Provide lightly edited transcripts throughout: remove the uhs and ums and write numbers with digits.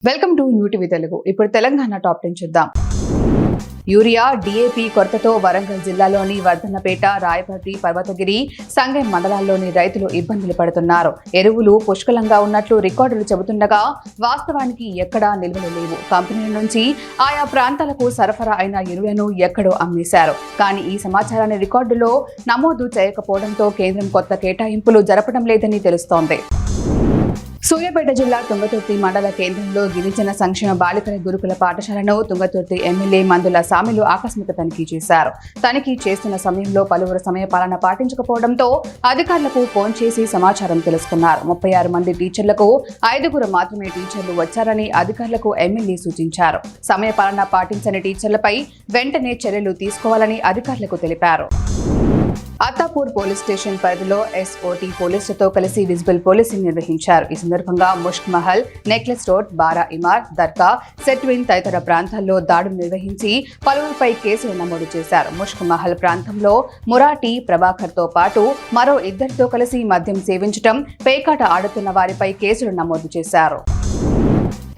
Welcome to New TV Telugu. ఇప్పుడు Telangana top 10 చూద్దాం. Urea, DAP కొరతతో వరంగల్ జిల్లాలోని వర్ధన్నపేట, రాయపర్తి, పర్వతగిరి, సంగెం మండలాల్లోని రైతులు ఇబ్బందులు పడుతున్నారు. ఎరువులు పుష్కలంగా ఉన్నట్లు రికార్డులు చెబుతుండగా వాస్తవానికి ఎక్కడా నిల్వలు లేవు. కంపెనీల నుంచి ఆయా ప్రాంతాలకు సరఫరా అయిన ఎరువులను ఎక్కడో అమ్మేశారు. కానీ ఈ సమాచారాన్ని రికార్డులో నమోదు చేయకపోవడంతో కేంద్రం కొత్త కేటాయింపులు జరపడం లేదని తెలుస్తోంది. సూర్యాపేట జిల్లా తుంగతుర్తి మండల కేంద్రంలో గిరిజన సంక్షేమ బాలికల గురుకుల పాఠశాలను తుంగతుర్తి ఎమ్మెల్యే మందుల సామిలు ఆకస్మిక తనిఖీ చేశారు. తనిఖీ చేస్తున్న సమయంలో పలువురు సమయపాలన పాటించకపోవడంతో అధికారులకు ఫోన్ చేసి సమాచారం తెలుసుకున్నారు. 36 మంది టీచర్లకు 5గురు మాత్రమే టీచర్లు వచ్చారని అధికారులకు ఎమ్మెల్యే సూచించారు. సమయపాలన పాటించని టీచర్లపై వెంటనే చర్యలు తీసుకోవాలని అధికారులకు తెలిపారు. అత్తాపూర్ పోలీస్ స్టేషన్ పరిధిలో ఎస్ఓటీ పోలీసులతో కలిసి విజిబుల్ పోలీసింగ్ నిర్వహించారు. ఈ సందర్భంగా ముష్క్ మహల్, నెక్లెస్ రోడ్, బారా ఇమార్, దర్గా, సెట్విన్ తదితర ప్రాంతాల్లో దాడులు నిర్వహించి పలువురిపై కేసులు నమోదు చేశారు. ముష్క్ మహల్ ప్రాంతంలో మురాటి ప్రభాకర్ తో పాటు మరో 2 కలిసి మద్యం సేవించడం, పేకాట ఆడుతున్న వారిపై కేసులు నమోదు చేశారు.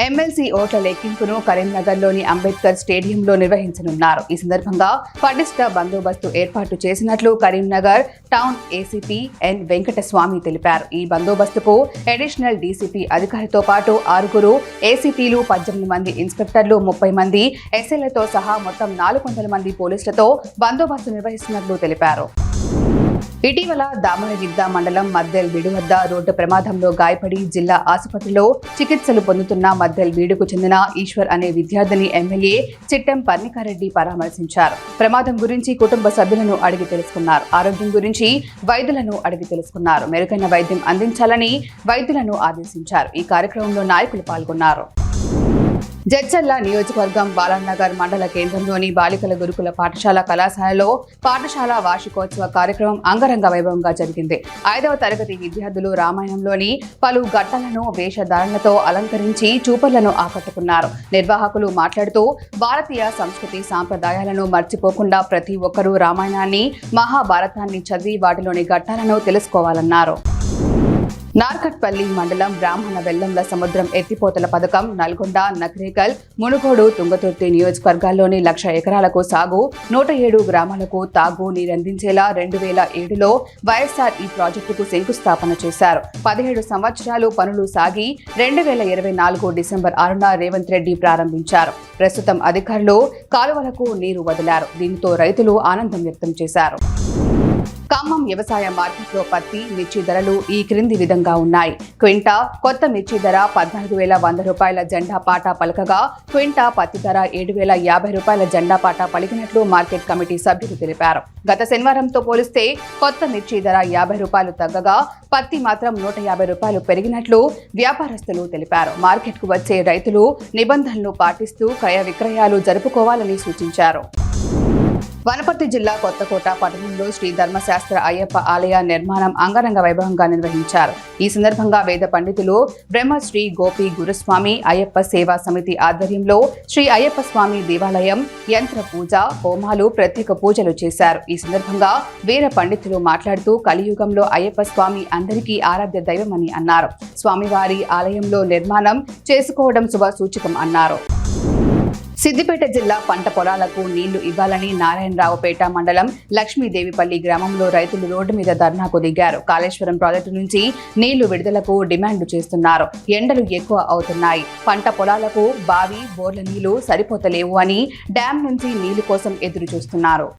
ఎమ్మెల్సీ ఓట్ల లెక్కింపును కరీంనగర్లోని అంబేద్కర్ స్టేడియంలో నిర్వహించనున్నారు. ఈ సందర్భంగా పటిష్ట బందోబస్తు ఏర్పాటు చేసినట్లు కరీంనగర్ టౌన్ ఏసీపీ ఎన్ వెంకటస్వామి తెలిపారు. ఈ బందోబస్తుకు అడిషనల్ డీసీపీ అధికారితో పాటు 6 ఏసీపీలు, 18 మంది ఇన్స్పెక్టర్లు, 30 మంది ఎస్ఐలతో సహా మొత్తం 400 మంది పోలీసులతో బందోబస్తు నిర్వహిస్తున్నట్లు తెలిపారు. ఇటీవల దామరగిద్ద మండలం మద్దెల్ బీడు వద్ద రోడ్డు ప్రమాదంలో గాయపడి జిల్లా ఆసుపత్రిలో చికిత్సలు పొందుతున్న మద్దెల్ బీడుకు చెందిన ఈశ్వర్ అనే విద్యార్థిని ఎమ్మెల్యే చిట్టెం పర్ణికారెడ్డి పరామర్శించారు. ప్రమాదం గురించి కుటుంబ సభ్యులను అడిగి తెలుసుకున్నారు. ఆరోగ్యం గురించి వైద్యులను అడిగి తెలుసుకున్నారు. మెరుగైన వైద్యం అందించాలని వైద్యులను ఆదేశించారు. ఈ కార్యక్రమంలో నాయకులు పాల్గొన్నారు. జడ్చర్ల నియోజకవర్గం బాలనగర్ మండల కేంద్రంలోని బాలికల గురుకుల పాఠశాల కళాశాలలో పాఠశాల వార్షికోత్సవ కార్యక్రమం అంగరంగ వైభవంగా జరిగింది. 5వ తరగతి విద్యార్థులు రామాయణంలోని పలు ఘట్టాలను వేషధారణలతో అలంకరించి చూపర్లను ఆకట్టుకున్నారు. నిర్వాహకులు మాట్లాడుతూ భారతీయ సంస్కృతి సాంప్రదాయాలను మర్చిపోకుండా ప్రతి ఒక్కరూ రామాయణాన్ని, మహాభారతాన్ని చదివి వాటిలోని ఘట్టాలను తెలుసుకోవాలన్నారు. నార్కట్పల్లి మండలం బ్రాహ్మణ వెల్లంల సముద్రం ఎత్తిపోతల పథకం నల్గొండ, నకరేకల్, మునుగోడు, తుంగతుర్తి నియోజకవర్గాల్లోని 1,00,000 ఎకరాలకు సాగు, 107 గ్రామాలకు తాగు నీరందించేలా 2007లో వైఎస్ఆర్ ఈ ప్రాజెక్టుకు శంకుస్థాపన చేశారు. 17 సంవత్సరాలు పనులు సాగి 2024 డిసెంబర్ 6న రేవంత్ రెడ్డి ప్రారంభించారు. ప్రస్తుతం అధికారులు కాలువలకు నీరు వదిలారు. దీంతో రైతులు ఆనందం వ్యక్తం చేశారు. ఖమ్మం వ్యవసాయ మార్కెట్లో పత్తి, మిర్చి ధరలు ఈ క్రింది విధంగా ఉన్నాయి. క్వింటా కొత్త మిర్చి ధర 14,100 రూపాయల జెండా పాట పలకగా, క్వింటా పత్తి ధర 7,050 రూపాయల జెండా పాట పలికినట్లు మార్కెట్ కమిటీ సభ్యులు తెలిపారు. గత శనివారంతో పోలిస్తే కొత్త మిర్చి ధర 50 రూపాయలు తగ్గగా, పత్తి మాత్రం 150 రూపాయలు పెరిగినట్లు వ్యాపారస్తులు తెలిపారు. మార్కెట్కు వచ్చే రైతులు నిబంధనలు పాటిస్తూ క్రయ విక్రయాలు జరుపుకోవాలని సూచించారు. వనపర్తి జిల్లా కొత్తకోట పట్టణంలో శ్రీ ధర్మశాస్త్ర అయ్యప్ప ఆలయ నిర్మాణం అంగరంగ వైభవంగా నిర్వహించారు. ఈ సందర్భంగా వేద పండితులు బ్రహ్మశ్రీ గోపి గురుస్వామి అయ్యప్ప సేవా సమితి ఆధ్వర్యంలో శ్రీ అయ్యప్ప స్వామి దేవాలయం యంత్ర పూజ, హోమాలు, ప్రత్యేక పూజలు చేశారు. ఈ సందర్భంగా వీర పండితులు మాట్లాడుతూ కలియుగంలో అయ్యప్ప స్వామి అందరికీ ఆరాధ్య దైవమని అన్నారు. స్వామివారి ఆలయంలో నిర్మాణం చేసుకోవడం శుభ సూచకం అన్నారు. సిద్దిపేట జిల్లా పంట పొలాలకు నీళ్లు ఇవ్వాలని నారాయణరావుపేట మండలం లక్ష్మీదేవిపల్లి గ్రామంలో రైతులు రోడ్డు మీద ధర్నాకు దిగారు. కాళేశ్వరం ప్రాజెక్టు నుంచి నీళ్లు విడుదలకు డిమాండ్ చేస్తున్నారు. ఎండలు ఎక్కువ అవుతున్నాయి. పంట పొలాలకు బావి, బోర్ల నీళ్లు సరిపోతలేవు అని డ్యాం నుంచి నీళ్లు కోసం ఎదురు చూస్తున్నారు.